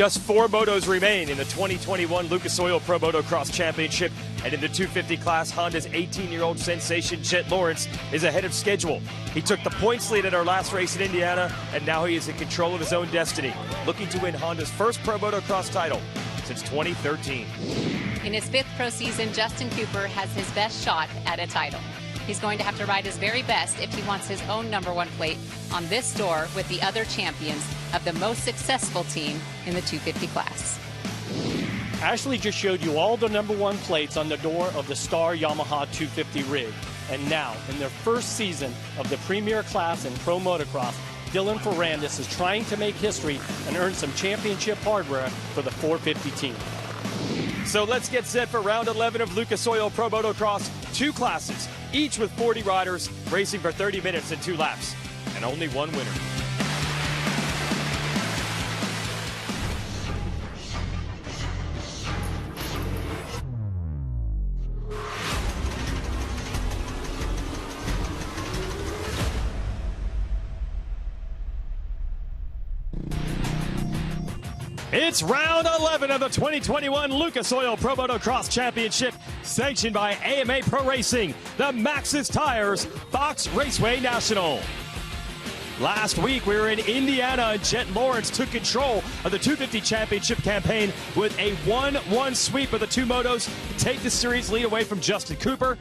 Just 4 motos remain in the 2021 Lucas Oil Pro Motocross Championship, and in the 250 class, Honda's 18-year-old sensation Jett Lawrence is ahead of schedule. He took the points lead at our last race in Indiana, and now he is in control of his own destiny, looking to win Honda's first Pro Motocross title since 2013. In his 5th pro season, Justin Cooper has his best shot at a title. He's going to have to ride his very best if he wants his own #1 plate on this tour with the other champions of the most successful team in the 250 class. Ashley just showed you all the #1 plates on the door of the Star Yamaha 250 rig. And now, in their first season of the premier class in Pro Motocross, Dylan Ferrandis is trying to make history and earn some championship hardware for the 450 team. So let's get set for round 11 of Lucas Oil Pro Motocross. 2 classes, each with 40 riders, racing for 30 minutes and 2 laps, and only one winner. It's round 11 of the 2021 Lucas Oil Pro Motocross Championship, sanctioned by AMA Pro Racing, the Maxxis Tires, Fox Raceway National. Last week, we were in Indiana, and Jett Lawrence took control of the 250 Championship campaign with a 1-1 sweep of the 2 motos to take the series lead away from Justin Cooper.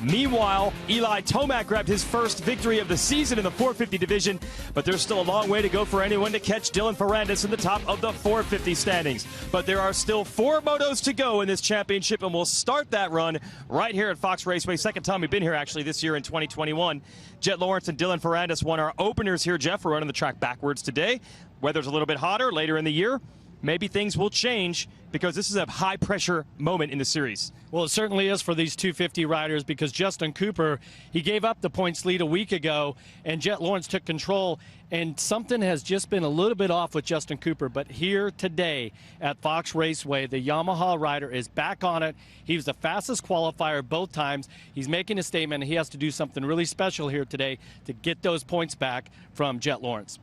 Meanwhile, Eli Tomac grabbed his first victory of the season in the 450 division, but there's still a long way to go for anyone to catch Dylan Ferrandis in the top of the 450 standings. But there are still 4 motos to go in this championship, and we'll start that run right here at Fox Raceway. Second time we've been here, actually, this year in 2021. Jett Lawrence and Dylan Ferrandis won our openers here, Jeff. We're running the track backwards today. Weather's a little bit hotter later in the year. Maybe things will change because this is a high-pressure moment in the series. Well, it certainly is for these 250 riders because Justin Cooper, he gave up the points lead a week ago, and Jett Lawrence took control, and something has just been a little bit off with Justin Cooper. But here today at Fox Raceway, the Yamaha rider is back on it. He was the fastest qualifier both times. He's making a statement, and he has to do something really special here today to get those points back from Jett Lawrence.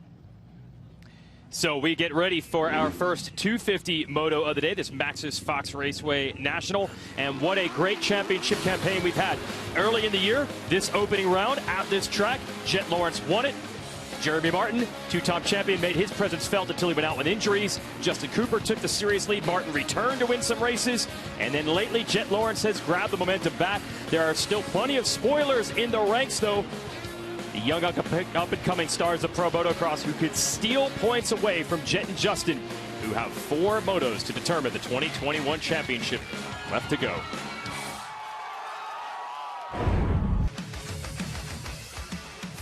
So we get ready for our first 250 moto of the day, this Maxxis Fox Raceway National. And what a great championship campaign we've had. Early in the year, this opening round at this track, Jett Lawrence won it. Jeremy Martin, 2-time champion, made his presence felt until he went out with injuries. Justin Cooper took the series lead. Martin returned to win some races. And then lately, Jett Lawrence has grabbed the momentum back. There are still plenty of spoilers in the ranks, though. The young up-and-coming stars of Pro Motocross who could steal points away from Jett and Justin, who have 4 motos to determine the 2021 championship left to go.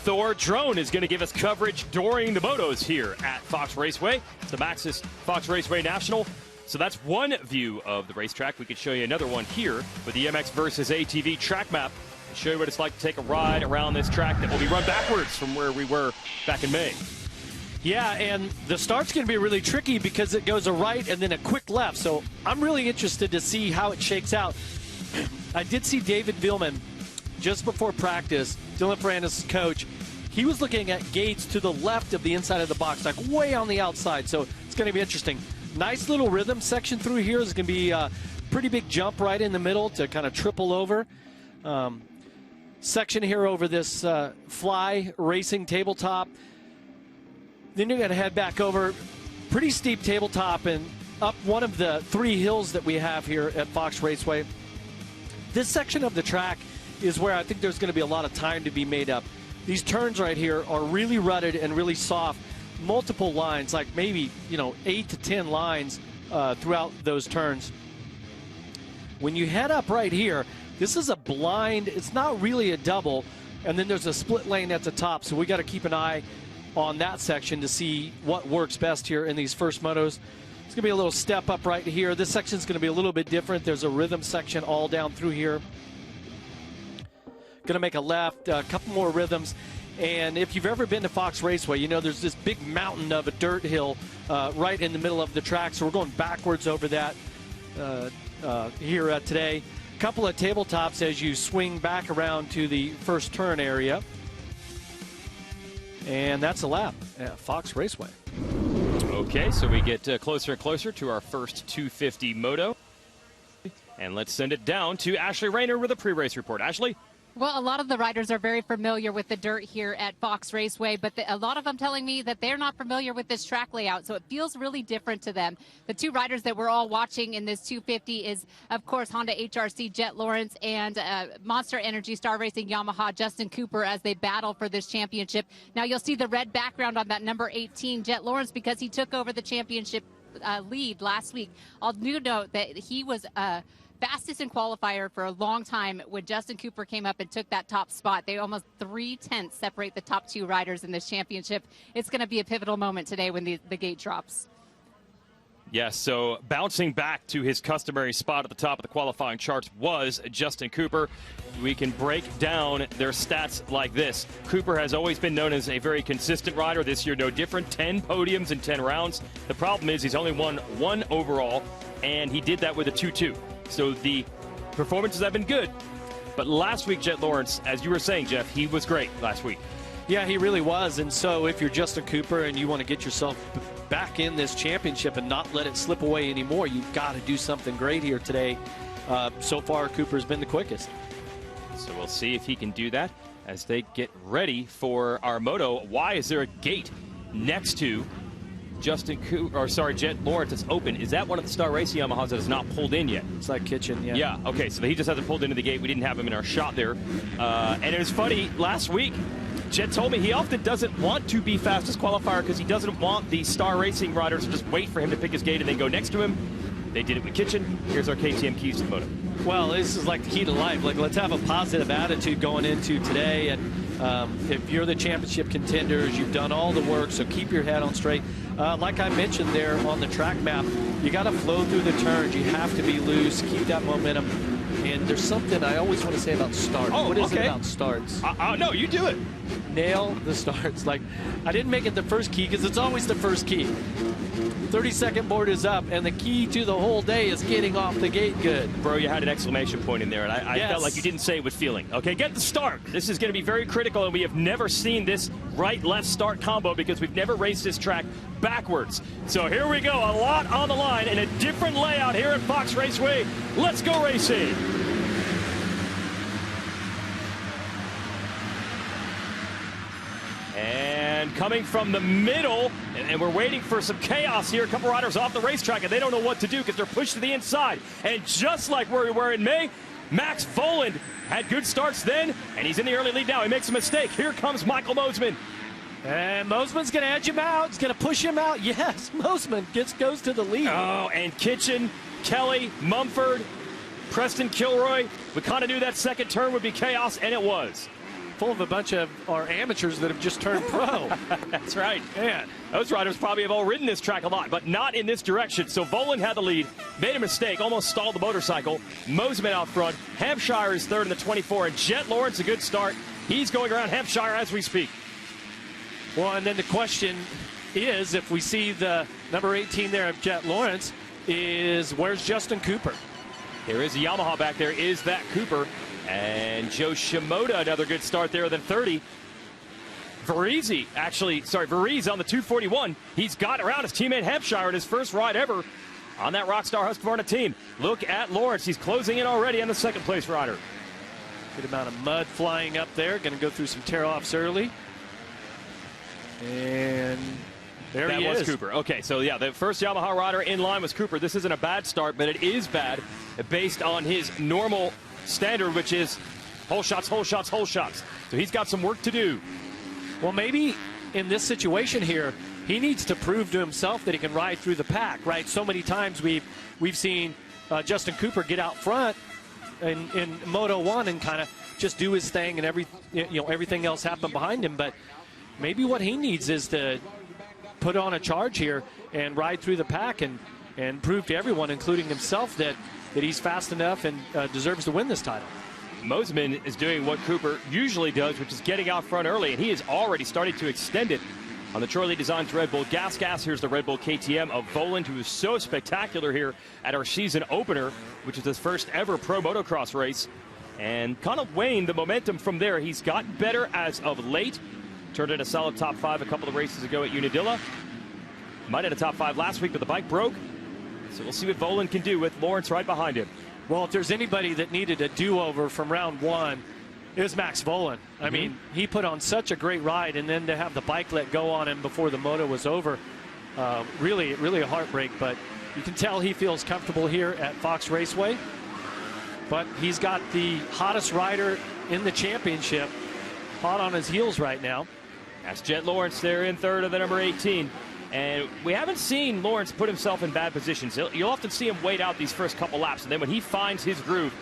Thor Drone is going to give us coverage during the motos here at Fox Raceway. It's the Maxxis Fox Raceway National. So that's one view of the racetrack. We could show you another one here with the MX versus ATV track map. Show you what it's like to take a ride around this track that will be run backwards from where we were back in May. Yeah, and the start's going to be really tricky because it goes a right and then a quick left. So I'm really interested to see how it shakes out. I did see David Villman just before practice, Dylan Ferrandis' coach. He was looking at gates to the left of the inside of the box, like way on the outside. So it's going to be interesting. Nice little rhythm section through here. Is going to be a pretty big jump right in the middle to kind of triple over. Section here over this fly racing tabletop. Then you're going to head back over pretty steep tabletop and up one of the 3 hills that we have here at Fox Raceway. This section of the track is where I think there's going to be a lot of time to be made up. These turns right here are really rutted and really soft. Multiple lines, like maybe 8 to 10 lines throughout those turns. When you head up right here, this is a blind, it's not really a double, and then there's a split lane at the top, so we got to keep an eye on that section to see what works best here in these first motos. It's going to be a little step up right here. This section is going to be a little bit different. There's a rhythm section all down through here. Going to make a left, a couple more rhythms. And if you've ever been to Fox Raceway, there's this big mountain of a dirt hill right in the middle of the track, so we're going backwards over that here today. Couple of tabletops as you swing back around to the first turn area. And that's a lap at Fox Raceway. Okay, so we get closer and closer to our first 250 moto. And let's send it down to Ashley Rayner with a pre-race report. Ashley? Well, a lot of the riders are very familiar with the dirt here at Fox Raceway, but a lot of them telling me that they're not familiar with this track layout, so it feels really different to them. The two riders that we're all watching in this 250 is, of course, Honda HRC Jet Lawrence and Monster Energy Star Racing Yamaha Justin Cooper as they battle for this championship. Now, you'll see the red background on that number 18 Jet Lawrence because he took over the championship lead last week. I'll do note that he was fastest in qualifier for a long time when Justin Cooper came up and took that top spot. They almost 3/10 separate the top two riders in this championship. It's going to be a pivotal moment today when the gate drops. Yes, so bouncing back to his customary spot at the top of the qualifying charts was Justin Cooper. We can break down their stats like this. Cooper has always been known as a very consistent rider. This year, no different. 10 podiums in 10 rounds. The problem is he's only won 1 overall, and he did that with a 2-2. So the performances have been good. But last week, Jet Lawrence, as you were saying, Jeff, he was great last week. Yeah, he really was. And so if you're Justin Cooper and you want to get yourself back in this championship and not let it slip away anymore, you've got to do something great here today. So far, Cooper's been the quickest. So we'll see if he can do that as they get ready for our moto. Why is there a gate next to Jet Lawrence that's open? Is that one of the Star Racing Yamahas that is not pulled in yet? It's like kitchen, yeah. Yeah, okay, so he just hasn't pulled into the gate. We didn't have him in our shot there. And it was funny, last week, Jet told me he often doesn't want to be fastest qualifier because he doesn't want the Star Racing riders to just wait for him to pick his gate and then go next to him. They did it with Kitchen. Here's our KTM keys to the moto. Well, this is like the key to life. Like, let's have a positive attitude going into today. And if you're the championship contenders, you've done all the work, so keep your head on straight. Like I mentioned there on the track map, you got to flow through the turns. You have to be loose, keep that momentum. And there's something I always want to say about starts. Oh, what is okay. it about starts? No, you do it. Nail the starts. Like, I didn't make it the first key because it's always the first key. 30-second board is up, and the key to the whole day is getting off the gate good. Bro, you had an exclamation point in there, and I felt like you didn't say it with feeling. Okay, get the start. This is going to be very critical, and we have never seen this right-left start combo because we've never raced this track backwards. So here we go, a lot on the line in a different layout here at Fox Raceway. Let's go racing. And coming from the middle, and we're waiting for some chaos here. A couple riders off the racetrack, and they don't know what to do because they're pushed to the inside. And just like where we were in May, Max Voland had good starts then, and he's in the early lead now. He makes a mistake. Here comes Michael Mosman. And Mosman's going to edge him out. He's going to push him out. Yes, Mosman goes to the lead. Oh, and Kitchen, Kelly, Mumford, Preston Kilroy. We kind of knew that second turn would be chaos, and it was. Full of a bunch of our amateurs that have just turned pro. That's right. Man, those riders probably have all ridden this track a lot, but not in this direction. So Voland had the lead, made a mistake, almost stalled the motorcycle. Mosman out front. Hampshire is third in the 24, and Jet Lawrence, a good start. He's going around Hampshire as we speak. Well, and then the question is, if we see the number 18 there of Jet Lawrence, is where's Justin Cooper? There is a Yamaha back there. Is that Cooper? And Joe Shimoda, another good start there than 30. Veriz on the 241. He's got around his teammate Hampshire in his first ride ever on that Rockstar Husqvarna team. Look at Lawrence. He's closing in already on the second place rider. Good amount of mud flying up there. Going to go through some tear-offs early. And there he is. That was Cooper. Okay, so yeah, the first Yamaha rider in line was Cooper. This isn't a bad start, but it is bad based on his normal standard, which is hole shots, hole shots, hole shots. So he's got some work to do. Well, maybe in this situation here, he needs to prove to himself that he can ride through the pack, right? So many times we've seen Justin Cooper get out front in Moto 1 and kind of just do his thing, and everything else happen behind him. But maybe what he needs is to put on a charge here and ride through the pack and prove to everyone, including himself, that he's fast enough and deserves to win this title. Mosman is doing what Cooper usually does, which is getting out front early, and he is already starting to extend it on the Troy Lee Designs Red Bull Gas. Here's the Red Bull KTM of Voland, who is so spectacular here at our season opener, which is his first ever pro motocross race, and kind of waned the momentum from there. He's gotten better as of late. Turned in a solid top 5 a couple of races ago at Unadilla. Might have a top 5 last week, but the bike broke. So we'll see what Voland can do with Lawrence right behind him. Well, if there's anybody that needed a do-over from round 1, it was Max Voland. I mean, he put on such a great ride, and then to have the bike let go on him before the moto was over, really a heartbreak. But you can tell he feels comfortable here at Fox Raceway. But he's got the hottest rider in the championship hot on his heels right now. That's Jet Lawrence there in third of the number 18. And we haven't seen Lawrence put himself in bad positions. You'll often see him wait out these first couple laps, and then when he finds his groove,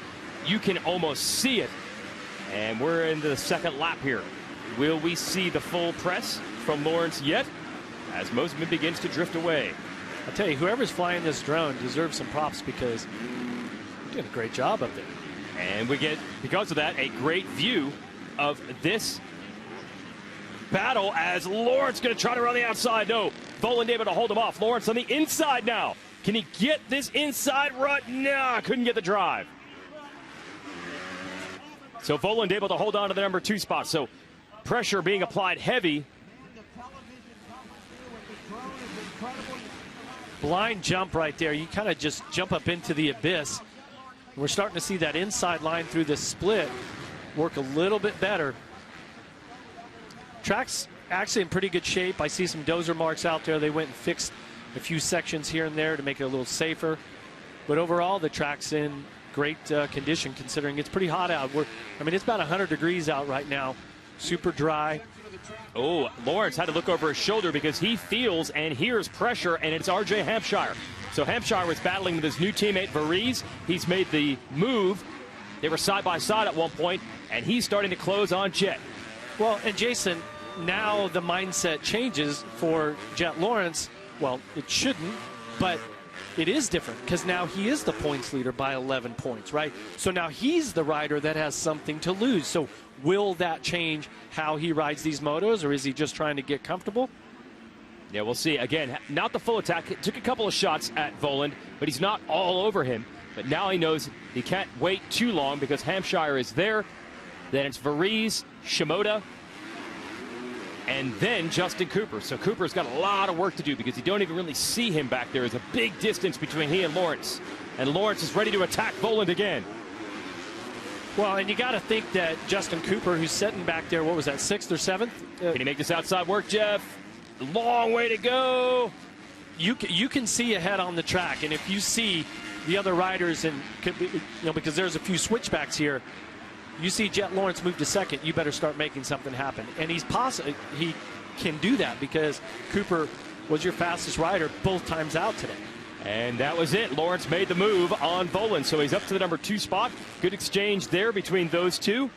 you can almost see it. And we're into the second lap here. Will we see the full press from Lawrence yet as Mosman begins to drift away? I'll tell you, whoever's flying this drone deserves some props because he did a great job up there. And we get, because of that, a great view of this battle as Lawrence going to try to run the outside. No, Voland able to hold him off. Lawrence on the inside now. Can he get this inside rut? No, couldn't get the drive. So Voland able to hold on to the number 2 spot. So pressure being applied heavy. Blind jump right there. You kind of just jump up into the abyss. We're starting to see that inside line through this split work a little bit better. Track's actually in pretty good shape. I see some dozer marks out there. They went and fixed a few sections here and there to make it a little safer. But overall, the track's in great condition considering it's pretty hot out. I mean, it's about 100 degrees out right now. Super dry. Oh, Lawrence had to look over his shoulder because he feels and hears pressure, and it's RJ Hampshire. So Hampshire was battling with his new teammate, Varese. He's made the move. They were side by side at one point, and he's starting to close on Jet. Well, and Jason, now the mindset changes for Jet Lawrence. Well, it shouldn't, but it is different because now he is the points leader by 11 points, right? So now he's the rider that has something to lose. So will that change how he rides these motos, or is he just trying to get comfortable? Yeah, we'll see. Again, not the full attack. It took a couple of shots at Voland, but he's not all over him. But now he knows he can't wait too long because Hampshire is there. Then it's Varese, Shimoda, and then Justin Cooper. So Cooper's got a lot of work to do because you don't even really see him back there. There's a big distance between he and Lawrence. And Lawrence is ready to attack Voland again. Well, and you got to think that Justin Cooper, who's sitting back there, what was that, 6th or 7th? Can he make this outside work, Jeff? Long way to go. You can see ahead on the track, and if you see the other riders, and because there's a few switchbacks here, you see Jet Lawrence move to 2nd, you better start making something happen. And he can do that because Cooper was your fastest rider both times out today. And that was it. Lawrence made the move on Voland, so he's up to the number 2 spot. Good exchange there between those two.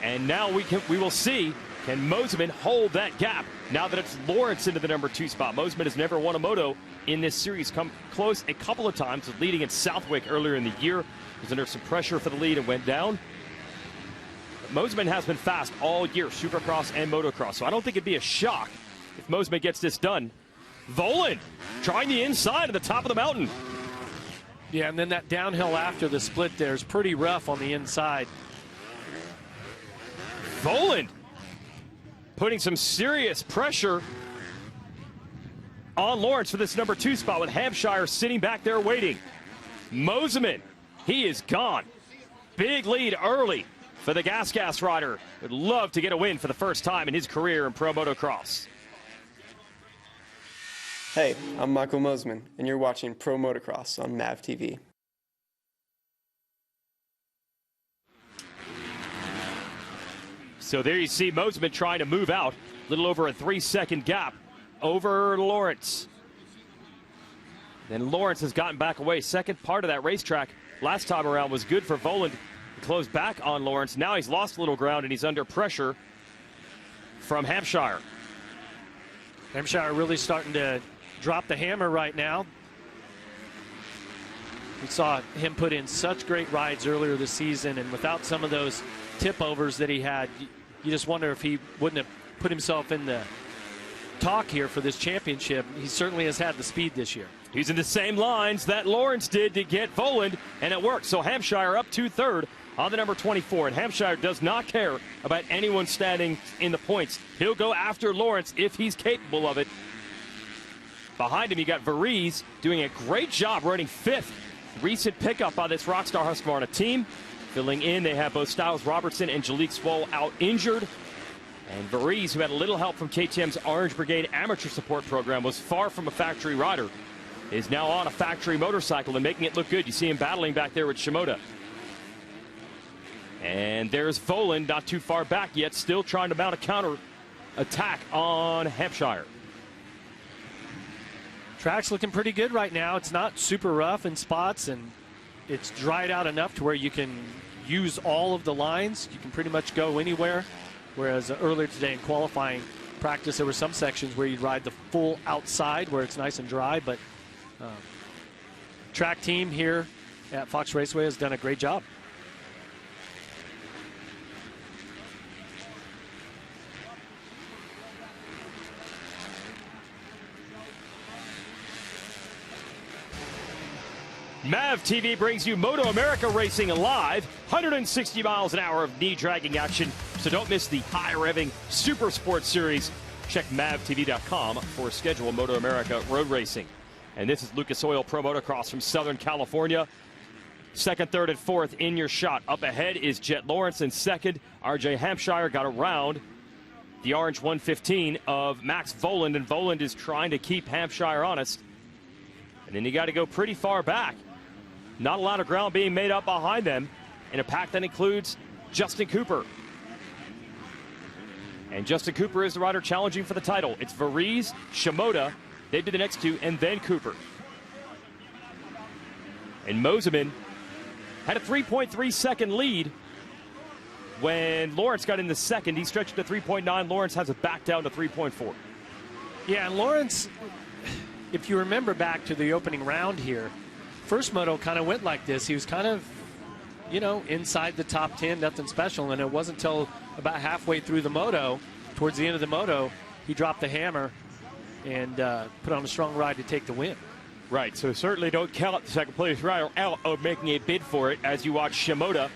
And now we will see, can Mosman hold that gap now that it's Lawrence into the number 2 spot. Mosman has never won a moto in this series. Come close a couple of times, leading at Southwick earlier in the year. Was under some pressure for the lead and went down. But Mosman has been fast all year, Supercross and Motocross, so I don't think it'd be a shock if Mosman gets this done. Voland trying the inside of the top of the mountain. Yeah, and then that downhill after the split there is pretty rough on the inside. Voland putting some serious pressure on Lawrence for this number 2 spot with Hampshire sitting back there waiting. Mosman, he is gone. Big lead early for the Gas rider. Would love to get a win for the first time in his career in pro motocross. Hey, I'm Michael Mosman, and you're watching Pro Motocross on MAV TV. So there you see Mosman trying to move out. A little over a 3-second gap over Lawrence. Then Lawrence has gotten back away. Second part of that racetrack last time around was good for Voland to close back on Lawrence. Now he's lost a little ground and he's under pressure from Hampshire. Hampshire really starting to drop the hammer right now. We saw him put in such great rides earlier this season, and without some of those tip overs that he had, you just wonder if he wouldn't have put himself in the talk here for this championship. He certainly has had the speed this year. He's in the same lines that Lawrence did to get Voland, and it worked. So Hampshire up to 3rd on the number 24, and Hampshire does not care about anyone standing in the points. He'll go after Lawrence if he's capable of it. Behind him, you got Varese doing a great job running 5th. Recent pickup by this Rockstar Husqvarna team. Filling in, they have both Styles Robertson and Jalik Swoll out injured. And Varese, who had a little help from KTM's Orange Brigade amateur support program, was far from a factory rider, is now on a factory motorcycle and making it look good. You see him battling back there with Shimoda. And there's Voland, not too far back yet, still trying to mount a counter attack on Hampshire. Track's looking pretty good right now. It's not super rough in spots, and it's dried out enough to where you can use all of the lines. You can pretty much go anywhere. Whereas earlier today in qualifying practice, there were some sections where you'd ride the full outside where it's nice and dry. But track team here at Fox Raceway has done a great job. MAV TV brings you Moto America Racing live. 160 miles an hour of knee-dragging action. So don't miss the high-revving Super Sports Series. Check mavtv.com for schedule Moto America Road Racing. And this is Lucas Oil Pro Motocross from Southern California. 2nd, 3rd, and 4th in your shot. Up ahead is Jet Lawrence in 2nd. RJ Hampshire got around the orange 115 of Max Voland, and Voland is trying to keep Hampshire honest. And then you got to go pretty far back. Not a lot of ground being made up behind them in a pack that includes Justin Cooper. And Justin Cooper is the rider challenging for the title. It's Varese, Shimoda, they'd be the next two, and then Cooper. And Moseman had a 3.3 second lead when Lawrence got in the second. He stretched to 3.9. Lawrence has it back down to 3.4. Yeah, and Lawrence, if you remember back to the opening round here, first moto kind of went like this. He was kind of, you know, inside the top 10, nothing special. And it wasn't until about halfway through the moto, towards the end of the moto, he dropped the hammer and put on a strong ride to take the win. Right, so certainly don't count the second place rider out of making a bid for it as you watch Shimoda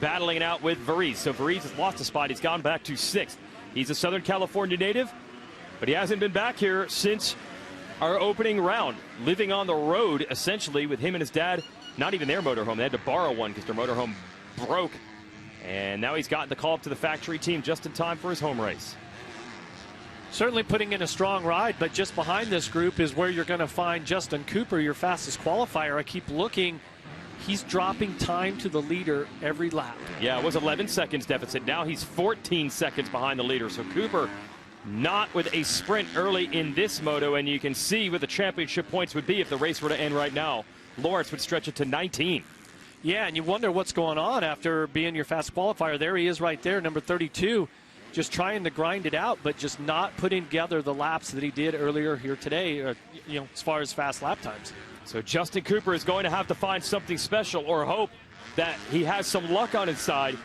battling it out with Varese. So Varese has lost a spot. He's gone back to 6th. He's a Southern California native, but he hasn't been back here since our opening round, living on the road essentially with him and his dad. Not even their motorhome. They had to borrow one because their motorhome broke. And now he's gotten the call up to the factory team just in time for his home race. Certainly putting in a strong ride, but just behind this group is where you're going to find Justin Cooper, your fastest qualifier. I keep looking. He's dropping time to the leader every lap. Yeah, it was 11 seconds deficit. Now he's 14 seconds behind the leader. So Cooper not with a sprint early in this moto, and you can see what the championship points would be if the race were to end right now. Lawrence would stretch it to 19. Yeah, and you wonder what's going on after being your fast qualifier. There he is right there, number 32, just trying to grind it out, but just not putting together the laps that he did earlier here today, you know, as far as fast lap times. So Justin Cooper is going to have to find something special or hope that he has some luck on his side,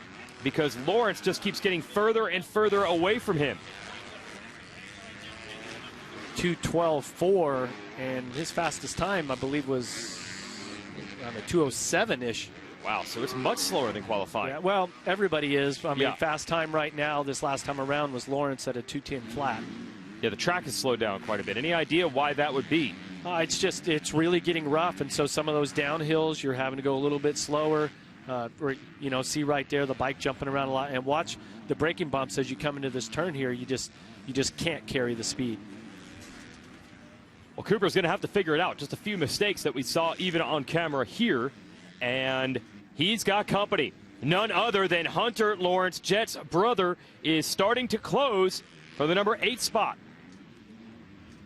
because Lawrence just keeps getting further and further away from him. 2:12.4, and his fastest time, I believe, was around a 2:07-ish. Wow, so it's much slower than qualifying. Yeah, well, everybody is. I mean, fast time right now, this last time around, was Lawrence at a 2:10 flat. Yeah, the track has slowed down quite a bit. Any idea why that would be? It's really getting rough, and so some of those downhills, you're having to go a little bit slower. Or, you know, see right there the bike jumping around a lot, and watch the braking bumps as you come into this turn here. You just can't carry the speed. Well, Cooper's going to have to figure it out. Just a few mistakes that we saw even on camera here. And he's got company. None other than Hunter Lawrence, Jet's brother, is starting to close for the number 8 spot.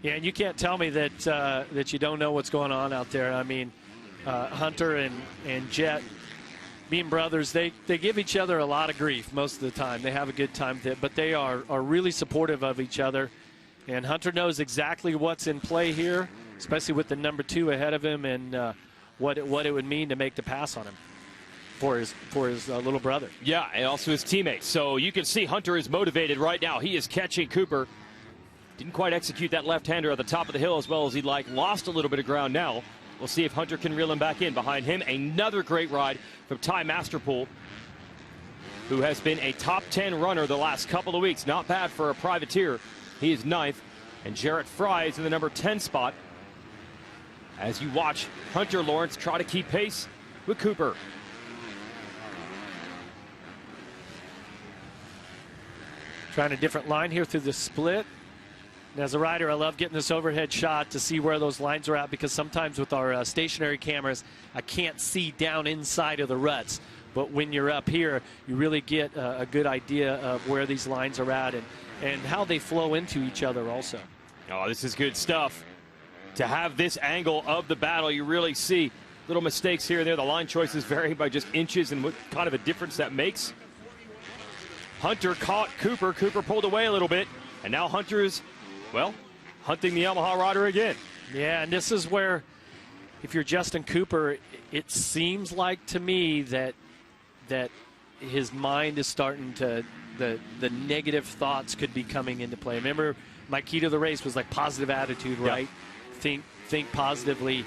Yeah, and you can't tell me that that you don't know what's going on out there. I mean, Hunter and Jet, being brothers, they give each other a lot of grief most of the time. They have a good time with it, but they are really supportive of each other. And Hunter knows exactly what's in play here, especially with the number 2 ahead of him, and what it would mean to make the pass on him for his little brother. Yeah, and also his teammates. So you can see Hunter is motivated right now. He is catching Cooper. Didn't quite execute that left-hander at the top of the hill as well as he'd like. Lost a little bit of ground now. We'll see if Hunter can reel him back in. Behind him, another great ride from Ty Masterpool, who has been a top 10 runner the last couple of weeks. Not bad for a privateer. He is 9th, and Jarrett Fry is in the number 10 spot. as you watch Hunter Lawrence try to keep pace with Cooper. Trying a different line here through the split. And as a rider, I love getting this overhead shot to see where those lines are at, because sometimes with our stationary cameras, I can't see down inside of the ruts. But when you're up here, you really get a good idea of where these lines are at and how they flow into each other also. Oh, this is good stuff. To have this angle of the battle, you really see little mistakes here and there. The line choices vary by just inches, and what kind of a difference that makes. Hunter caught Cooper. Cooper pulled away a little bit, and now Hunter is, well, hunting the Yamaha rider again. Yeah, and this is where, if you're Justin Cooper, it seems like to me that his mind is starting to, the negative thoughts could be coming into play. Remember, my key to the race was like positive attitude, right? Yeah. Think positively.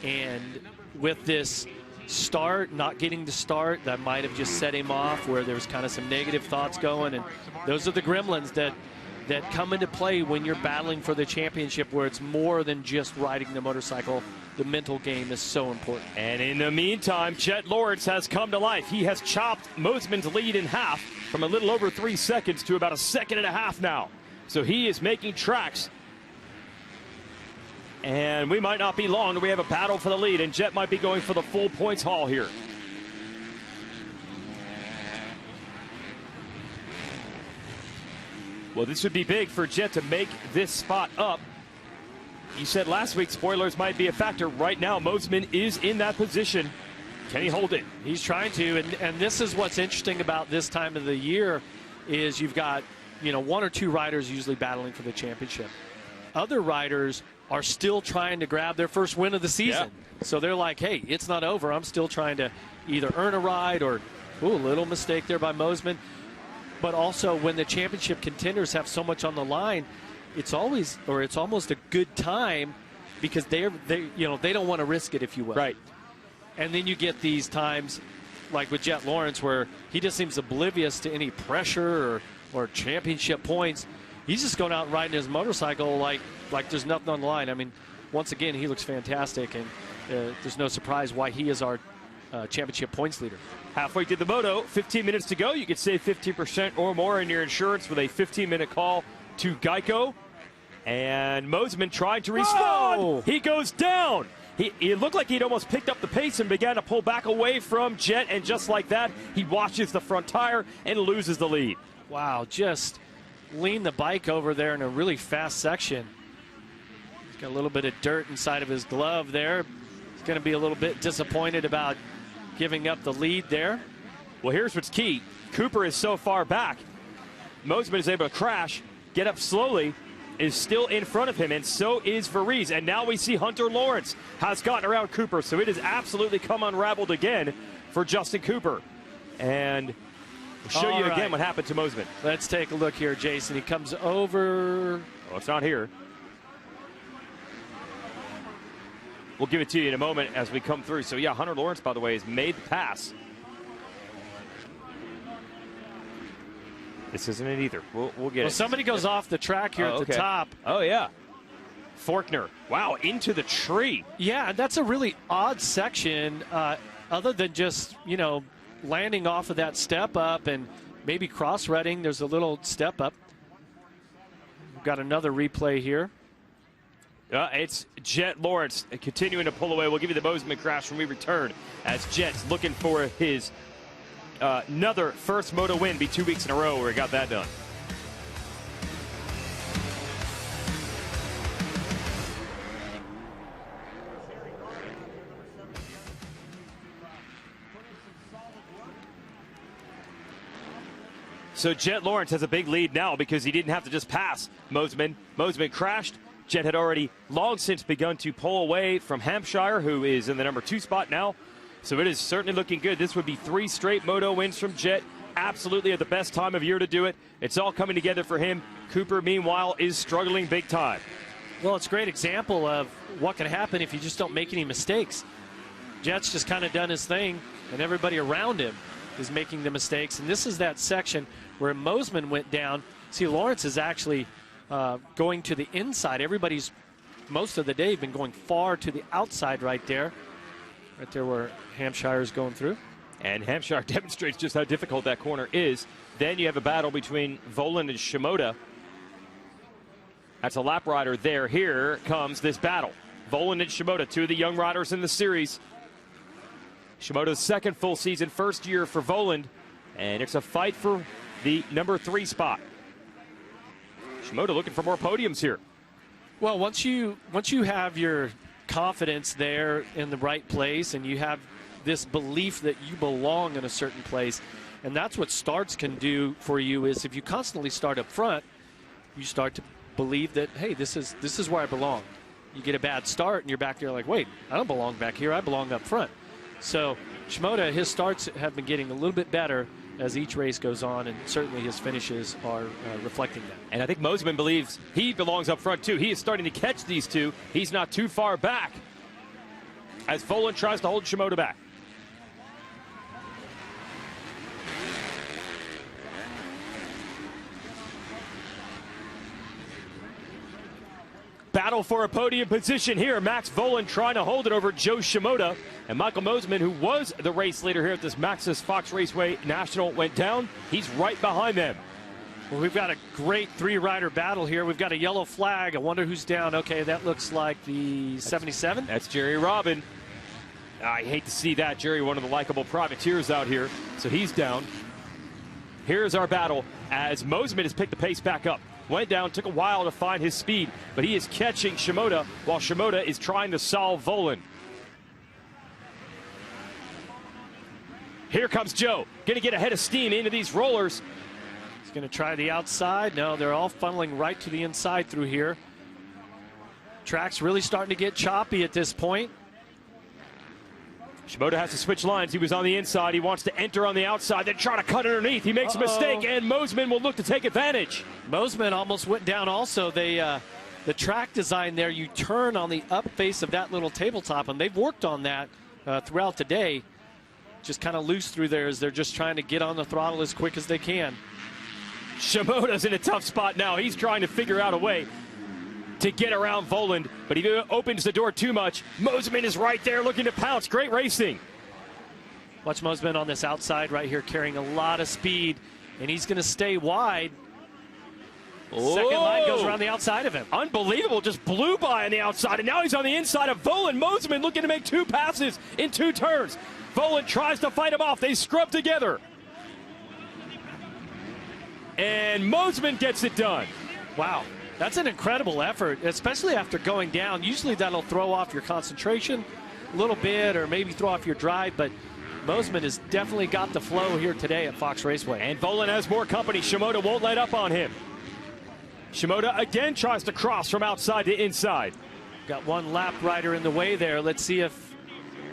And with this start, not getting to start, that might have just set him off, where there's kind of some negative thoughts going. And those are the gremlins that come into play when you're battling for the championship, where it's more than just riding the motorcycle. The mental game is so important. And in the meantime, Jet Lawrence has come to life. He has chopped Mosman's lead in half from a little over 3 seconds to about 1.5 seconds now. So he is making tracks. And we might not be long till we have a battle for the lead, and Jet might be going for the full points haul here. Well, this would be big for Jet to make this spot up. You said last week spoilers might be a factor. Right now, Mosman is in that position. Can he hold it? He's trying to, and this is what's interesting about this time of the year, is you've got, you know, 1 or 2 riders usually battling for the championship. Other riders are still trying to grab their first win of the season. Yeah. So they're like, hey, it's not over. I'm still trying to either earn a ride or, ooh, a little mistake there by Mosman. But also, when the championship contenders have so much on the line, it's always, or it's almost a good time, because they don't want to risk it, if you will. Right. And then you get these times, like with Jet Lawrence, where he just seems oblivious to any pressure or championship points. He's just going out and riding his motorcycle like there's nothing on the line. I mean, once again, he looks fantastic, and there's no surprise why he is our championship points leader. Halfway to the moto, 15 minutes to go. You could save 15% or more in your insurance with a 15-minute call to Geico. And Mosman tried to respond. Whoa! He goes down. He looked like he'd almost picked up the pace and began to pull back away from Jet, and just like that, he washes the front tire and loses the lead. Wow, just leaned the bike over there in a really fast section. He's got a little bit of dirt inside of his glove there. He's going to be a little bit disappointed about giving up the lead there. Well, here's what's key. Cooper is so far back. Mosman is able to crash, get up slowly, is still in front of him, and so is Varese. And now we see Hunter Lawrence has gotten around Cooper, so it has absolutely come unraveled again for Justin Cooper. And we'll show you again what happened to Mosman. Let's take a look here, Jason. He comes over. Oh, it's not here. We'll give it to you in a moment as we come through. So, yeah, Hunter Lawrence, by the way, has made the pass. This isn't it either. We'll get it. Somebody goes off the track here at the top. Oh, yeah. Faulkner. Wow, into the tree. Yeah, that's a really odd section, other than just, you know, landing off of that step up and maybe cross-redding. There's a little step up. We've got another replay here. It's Jet Lawrence continuing to pull away. We'll give you the Mosman crash when we return, as Jet's looking for his another first moto win. Be 2 weeks in a row where he got that done. So Jet Lawrence has a big lead now because he didn't have to just pass Mosman. Mosman crashed. Jet had already long since begun to pull away from Hampshire, who is in the number 2 spot now. So it is certainly looking good. This would be 3 straight moto wins from Jet. Absolutely at the best time of year to do it. It's all coming together for him. Cooper, meanwhile, is struggling big time. Well, it's a great example of what can happen if you just don't make any mistakes. Jet's just kind of done his thing, and everybody around him is making the mistakes. And this is that section where Mosman went down. See, Lawrence is actually going to the inside. Everybody's most of the day, been going far to the outside right there where Hampshire's going through. And Hampshire demonstrates just how difficult that corner is. Then you have a battle between Voland and Shimoda. That's a lap rider there. Here comes this battle. Voland and Shimoda, two of the young riders in the series. Shimoda's second full season, first year for Voland. And it's a fight for the number 3 spot. Shimoda looking for more podiums here. Well, once you have your confidence there in the right place, and you have this belief that you belong in a certain place, and that's what starts can do for you, is if you constantly start up front, you start to believe that, hey, this is where I belong. You get a bad start and you're back there like, wait, I don't belong back here, I belong up front. So Shimoda, his starts have been getting a little bit better as each race goes on, and certainly his finishes are reflecting that. And I think Mosman believes he belongs up front too. He is starting to catch these two. He's not too far back as Voland tries to hold Shimoda back. Battle for a podium position here. Max Voland trying to hold it over Joe Shimoda. And Michael Mosman, who was the race leader here at this Maxxis Fox Raceway National, went down. He's right behind them. Well, we've got a great 3-rider battle here. We've got a yellow flag. I wonder who's down. Okay, that looks like the 77. That's Jerry Robin. I hate to see that. Jerry, one of the likable privateers out here. So he's down. Here's our battle as Mosman has picked the pace back up. Went down, took a while to find his speed, but he is catching Shimoda while Shimoda is trying to solve Voland. Here comes Joe, gonna get ahead of steam into these rollers. He's gonna try the outside. No, they're all funneling right to the inside through here. Track's really starting to get choppy at this point. Shimoda has to switch lines. He was on the inside. He wants to enter on the outside, then try to cut underneath. He makes a mistake, and Mosman will look to take advantage. Mosman almost went down also. The track design there, you turn on the up face of that little tabletop, and they've worked on that throughout the day. Just kind of loose through there as they're just trying to get on the throttle as quick as they can. Shimoda's in a tough spot now. He's trying to figure out a way to get around Voland, but he opens the door too much. Mosman is right there looking to pounce. Great racing. Watch Mosman on this outside right here, carrying a lot of speed, and he's going to stay wide. Second line goes around the outside of him. Unbelievable, just blew by on the outside, and now he's on the inside of Voland. Mosman looking to make 2 passes in 2 turns. Voland tries to fight him off. They scrub together. And Mosman gets it done. Wow. That's an incredible effort, especially after going down. Usually that'll throw off your concentration a little bit, or maybe throw off your drive, but Mosman has definitely got the flow here today at Fox Raceway. And Voland has more company. Shimoda won't let up on him. Shimoda again tries to cross from outside to inside. Got one lap rider in the way there. Let's see if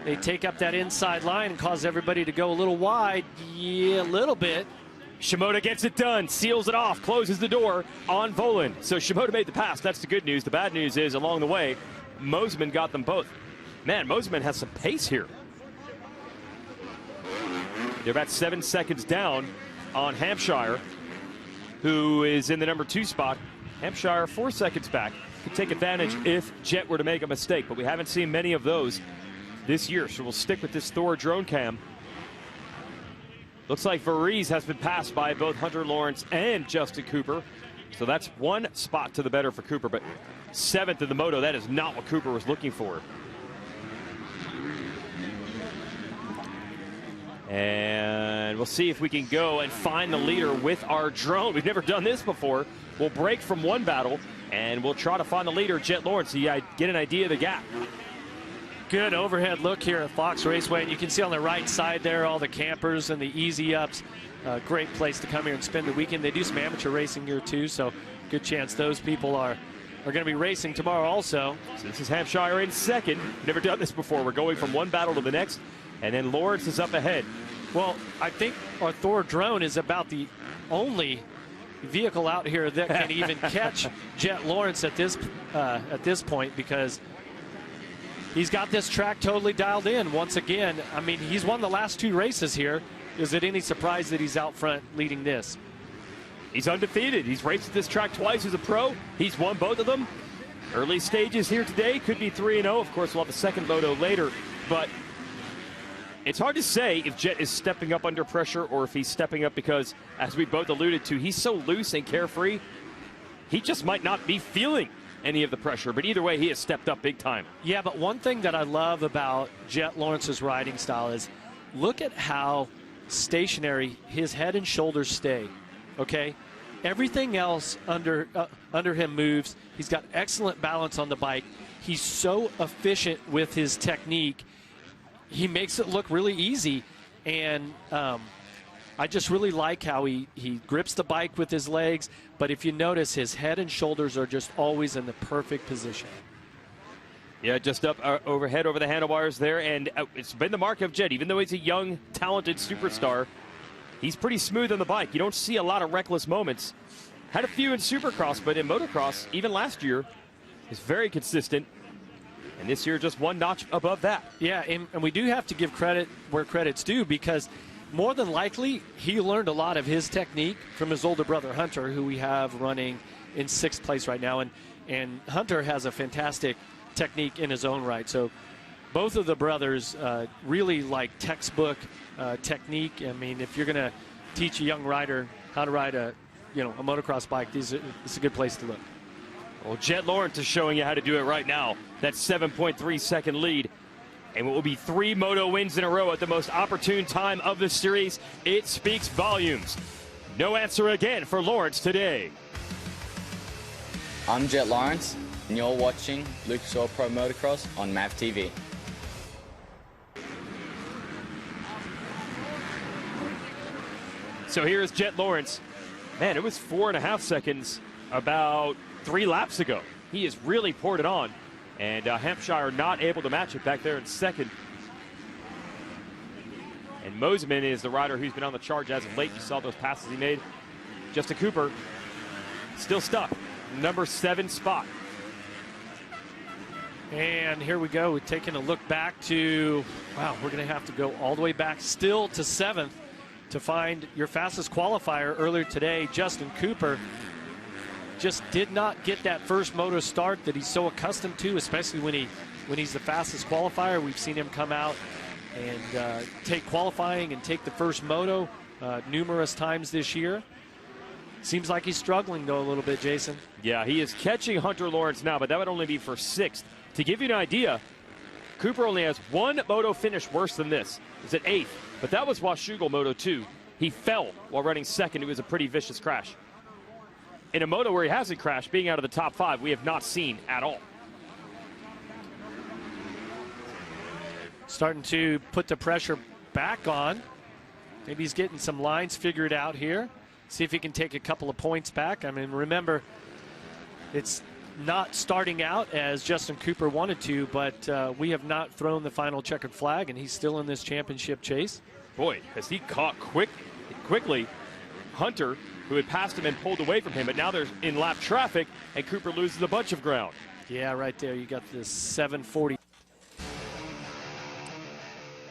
they take up that inside line and cause everybody to go a little wide. Yeah, a little bit. Shimoda gets it done, seals it off, closes the door on Voland. So Shimoda made the pass. That's the good news. The bad news is, along the way, Mosman got them both. Man, Mosman has some pace here. They're about 7 seconds down on Hampshire, who is in the number 2 spot. Hampshire 4 seconds back. Could take advantage if Jet were to make a mistake, but we haven't seen many of those this year. So we'll stick with this Thor drone cam. Looks like Varese has been passed by both Hunter Lawrence and Justin Cooper. So that's 1 spot to the better for Cooper, but 7th in the moto. That is not what Cooper was looking for. And we'll see if we can go and find the leader with our drone. We've never done this before. We'll break from one battle, and we'll try to find the leader, Jet Lawrence, so you get an idea of the gap. Good overhead look here at Fox Raceway, and you can see on the right side there all the campers and the easy ups. Great place to come here and spend the weekend. They do some amateur racing here too, so good chance those people are going to be racing tomorrow also. So this is Hampshire in second. Never done this before. We're going from one battle to the next, and then Lawrence is up ahead. Well, I think our Thor drone is about the only vehicle out here that can even catch Jet Lawrence at this point, because he's got this track totally dialed in once again. I mean, he's won the last 2 races here. Is it any surprise that he's out front leading this? He's undefeated. He's raced this track twice as a pro. He's won both of them. Early stages here today, could be 3-0. Of course, we'll have the second moto later, but it's hard to say if Jet is stepping up under pressure or if he's stepping up because, as we both alluded to, he's so loose and carefree, he just might not be feeling any of the pressure. But either way, he has stepped up big time. Yeah, but one thing that I love about Jet Lawrence's riding style is look at how stationary his head and shoulders stay, okay? Everything else under him moves. He's got excellent balance on the bike. He's so efficient with his technique. He makes it look really easy, and I just really like how he grips the bike with his legs, but if you notice, his head and shoulders are just always in the perfect position. Yeah, just up overhead over the handlebars there, and it's been the mark of Jet. Even though he's a young, talented superstar, he's pretty smooth on the bike. You don't see a lot of reckless moments. Had a few in Supercross, but in motocross, even last year, is very consistent. And this year, just one notch above that. Yeah, and we do have to give credit where credit's due, because more than likely, he learned a lot of his technique from his older brother, Hunter, who we have running in 6th place right now. And Hunter has a fantastic technique in his own right. So both of the brothers really like textbook technique. I mean, if you're going to teach a young rider how to ride a motocross bike, it's a good place to look. Well, Jet Lawrence is showing you how to do it right now. That 7.3 second lead. And what will be 3 moto wins in a row at the most opportune time of the series. It speaks volumes. No answer again for Lawrence today. I'm Jet Lawrence, and you're watching Lucas Oil Pro Motocross on MAV TV. So here is Jet Lawrence. Man, it was 4.5 seconds about 3 laps ago. He has really poured it on, and Hampshire not able to match it back there in second. And Mosman is the rider who's been on the charge as of late. You saw those passes he made. Justin Cooper still stuck. Number 7 spot. And here we go. We're taking a look back to, wow, we're going to have to go all the way back still to 7th to find your fastest qualifier earlier today. Justin Cooper just did not get that first moto start that he's so accustomed to, especially when he's the fastest qualifier. We've seen him come out and take qualifying and take the first moto numerous times this year. Seems like he's struggling, though, a little bit, Jason. Yeah, he is catching Hunter Lawrence now, but that would only be for 6th. To give you an idea, Cooper only has 1 moto finish worse than this. It's at 8th, but that was Washougal Moto 2. He fell while running 2nd. It was a pretty vicious crash. In a moto where he hasn't crashed, being out of the top 5, we have not seen at all. Starting to put the pressure back on. Maybe he's getting some lines figured out here. See if he can take a couple of points back. I mean, remember, it's not starting out as Justin Cooper wanted to, but we have not thrown the final checkered flag, and he's still in this championship chase. Boy, has he caught quickly Hunter, who had passed him and pulled away from him, but now they're in lap traffic, and Cooper loses a bunch of ground. Yeah, right there. You got this 740.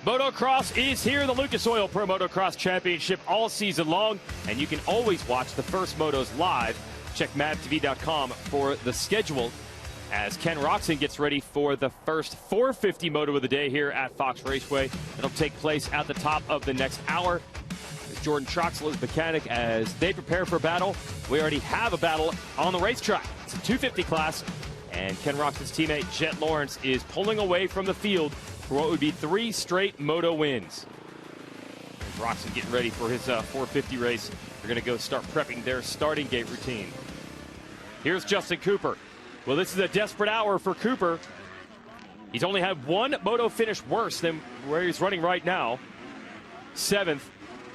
Motocross is here, the Lucas Oil Pro Motocross Championship all season long, and you can always watch the first motos live. Check mavtv.com for the schedule as Ken Roxon gets ready for the first 450 moto of the day here at Fox Raceway. It'll take place at the top of the next hour. Jordan Troxel is mechanic as they prepare for battle. We already have a battle on the racetrack. It's a 250 class, and Ken Roxon's teammate Jet Lawrence is pulling away from the field for what would be 3 straight moto wins. Roxon getting ready for his 450 race. They're going to go start prepping their starting gate routine. Here's Justin Cooper. Well, this is a desperate hour for Cooper. He's only had 1 moto finish worse than where he's running right now. 7th.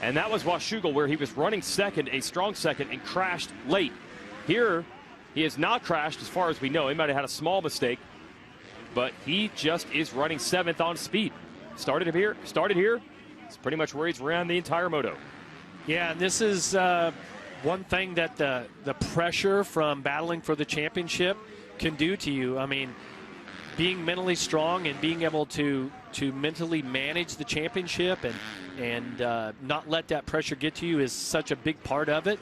And that was Washougal, where he was running 2nd, a strong 2nd, and crashed late. Here, he has not crashed as far as we know. He might have had a small mistake, but he just is running 7th on speed. Started here. It's pretty much where he's ran the entire moto. Yeah, and this is one thing that the pressure from battling for the championship can do to you. I mean, being mentally strong and being able to mentally manage the championship and not let that pressure get to you is such a big part of it.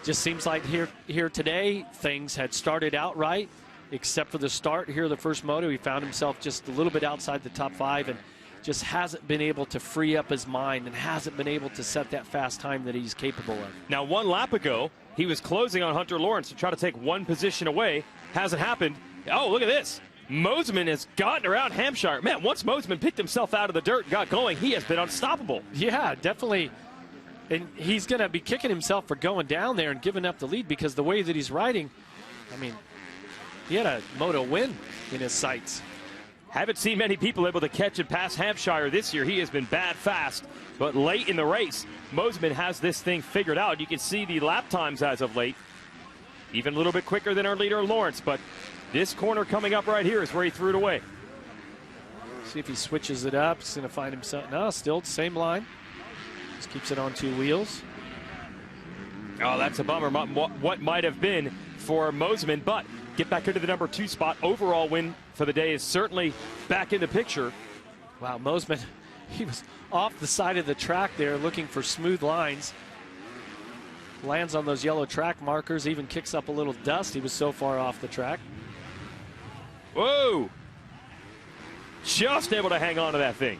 Just seems like here today things had started out right, except for the start here, the first moto. He found himself just a little bit outside the top 5 and just hasn't been able to free up his mind and hasn't been able to set that fast time that he's capable of. Now, 1 lap ago, he was closing on Hunter Lawrence to try to take 1 position away. Hasn't happened. Oh, look at this. Mosman has gotten around Hampshire. Man, once Mosman picked himself out of the dirt and got going, he has been unstoppable. Yeah, definitely. And he's going to be kicking himself for going down there and giving up the lead, because the way that he's riding, I mean, he had a moto win in his sights. Haven't seen many people able to catch and pass Hampshire this year. He has been bad fast, but late in the race, Mosman has this thing figured out. You can see the lap times as of late, even a little bit quicker than our leader Lawrence, but this corner coming up right here is where he threw it away. See if he switches it up. He's going to find himself. No, still the same line. Just keeps it on 2 wheels. Oh, that's a bummer. What might have been for Mosman, but get back into the number 2 spot. Overall win for the day is certainly back in the picture. Wow, Mosman, he was off the side of the track there looking for smooth lines. Lands on those yellow track markers, even kicks up a little dust. He was so far off the track. Whoa! Just able to hang on to that thing.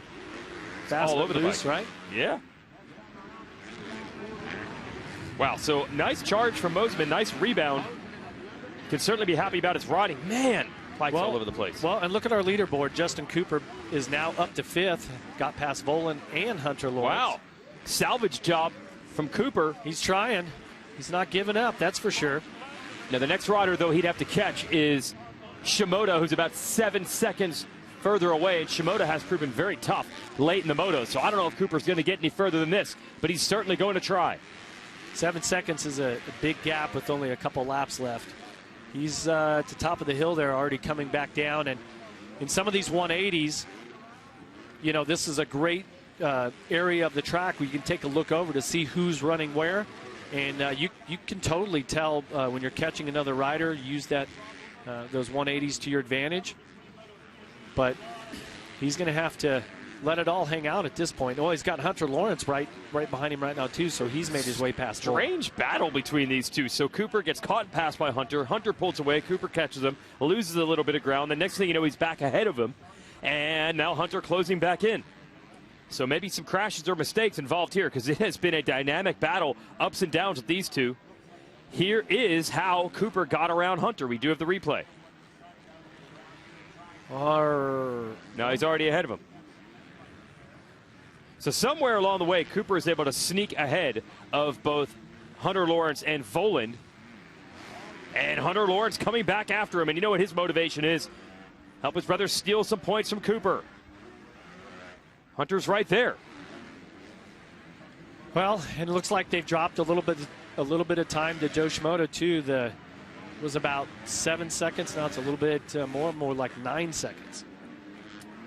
Fast all over the loose, bike. right? Yeah. Wow, so nice charge from Mosman, nice rebound. Can certainly be happy about his riding. Man, bikes all over the place. Well, and look at our leaderboard. Justin Cooper is now up to 5th. Got past Volan and Hunter Lawrence. Wow. Salvage job from Cooper. He's trying. He's not giving up, that's for sure. Now, the next rider, though, he'd have to catch is Shimoda, who's about 7 seconds further away. And Shimoda has proven very tough late in the moto. So I don't know if Cooper's going to get any further than this, but he's certainly going to try. 7 seconds is a big gap with only a couple laps left. He's at the top of the hill there, already coming back down. And in some of these 180s, you know, this is a great area of the track where you can take a look over to see who's running where. And you can totally tell when you're catching another rider, use that those 180s to your advantage. But he's going to have to let it all hang out at this point. Oh, he's got Hunter Lawrence right behind him right now, too, so he's made his way past. Strange battle between these two. So Cooper gets caught and passed by Hunter. Hunter pulls away. Cooper catches him, loses a little bit of ground. The next thing you know, he's back ahead of him. And now Hunter closing back in. So maybe some crashes or mistakes involved here, because it has been a dynamic battle, ups and downs with these two. Here is how Cooper got around Hunter. We do have the replay. Now he's already ahead of him. So somewhere along the way, Cooper is able to sneak ahead of both Hunter Lawrence and Voland. And Hunter Lawrence coming back after him. And you know what his motivation is? Help his brother steal some points from Cooper. Hunter's right there. Well, and it looks like they've dropped a little bit of time to Joe Shimoda too. It was about 7 seconds. Now it's a little bit more like 9 seconds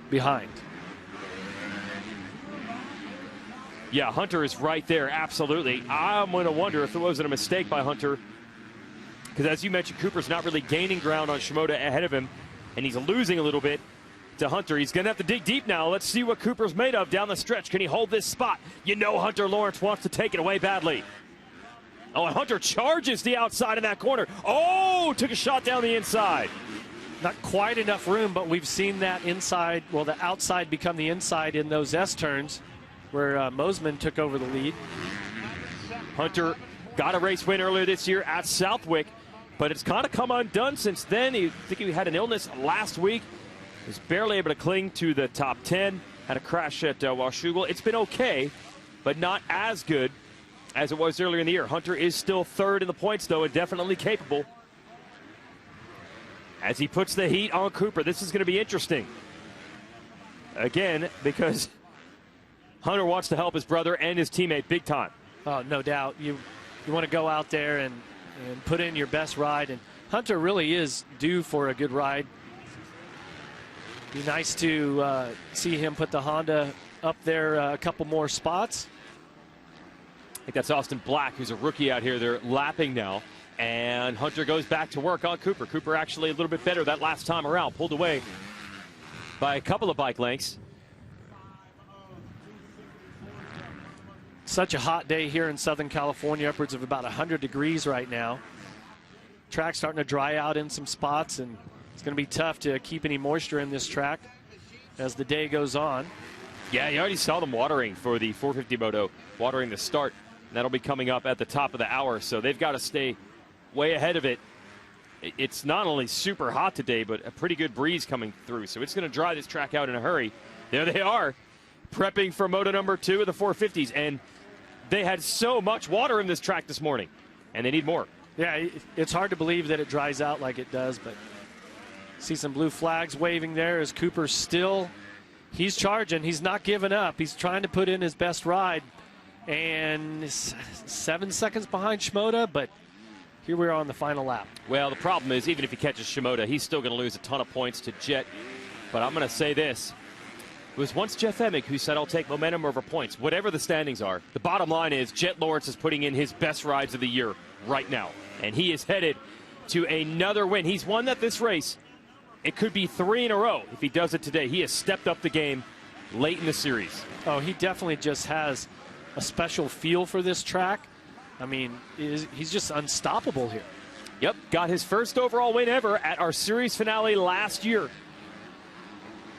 behind. Yeah, Hunter is right there, absolutely. I'm going to wonder if it wasn't a mistake by Hunter, because as you mentioned, Cooper's not really gaining ground on Shimoda ahead of him, and he's losing a little bit to Hunter. He's going to have to dig deep now. Let's see what Cooper's made of down the stretch. Can he hold this spot? You know Hunter Lawrence wants to take it away badly. Oh, and Hunter charges the outside in that corner. Oh, took a shot down the inside. Not quite enough room, but we've seen that inside, well, the outside become the inside in those S-turns, where Mosman took over the lead. Hunter got a race win earlier this year at Southwick, but it's kind of come undone since then. I think he had an illness last week. He was barely able to cling to the top 10. Had a crash at Washougal. It's been okay, but not as good as it was earlier in the year. Hunter is still third in the points, though, and definitely capable. As he puts the heat on Cooper, this is going to be interesting. Again, because Hunter wants to help his brother and his teammate big time. Oh, no doubt. You want to go out there and put in your best ride, and Hunter really is due for a good ride. Be nice to see him put the Honda up there a couple more spots. I think that's Austin Black, who's a rookie out here. They're lapping now, and Hunter goes back to work on Cooper. Cooper actually a little bit better that last time around, pulled away by a couple of bike lengths. Such a hot day here in Southern California, upwards of about 100 degrees right now. Track's starting to dry out in some spots, and It's going to be tough to keep any moisture in this track as the day goes on. Yeah, you already saw them watering for the 450 moto, watering the start. And that'll be coming up at the top of the hour, so they've got to stay way ahead of it. It's not only super hot today, but a pretty good breeze coming through, so it's going to dry this track out in a hurry. There they are, prepping for moto number 2 of the 450s, and they had so much water in this track this morning, and they need more. Yeah, it's hard to believe that it dries out like it does, but see some blue flags waving there as Cooper he's charging. He's not giving up. He's trying to put in his best ride, and 7 seconds behind Shimoda, but here we are on the final lap. Well, the problem is, even if he catches Shimoda, he's still going to lose a ton of points to Jet. But I'm going to say this. It was once Jeff Emig who said, I'll take momentum over points, whatever the standings are. The bottom line is Jet Lawrence is putting in his best rides of the year right now, and he is headed to another win. He's won that this race. It could be 3 in a row if he does it today. He has stepped up the game late in the series. Oh, he definitely just has a special feel for this track. I mean, he's just unstoppable here. Yep, got his first overall win ever at our series finale last year.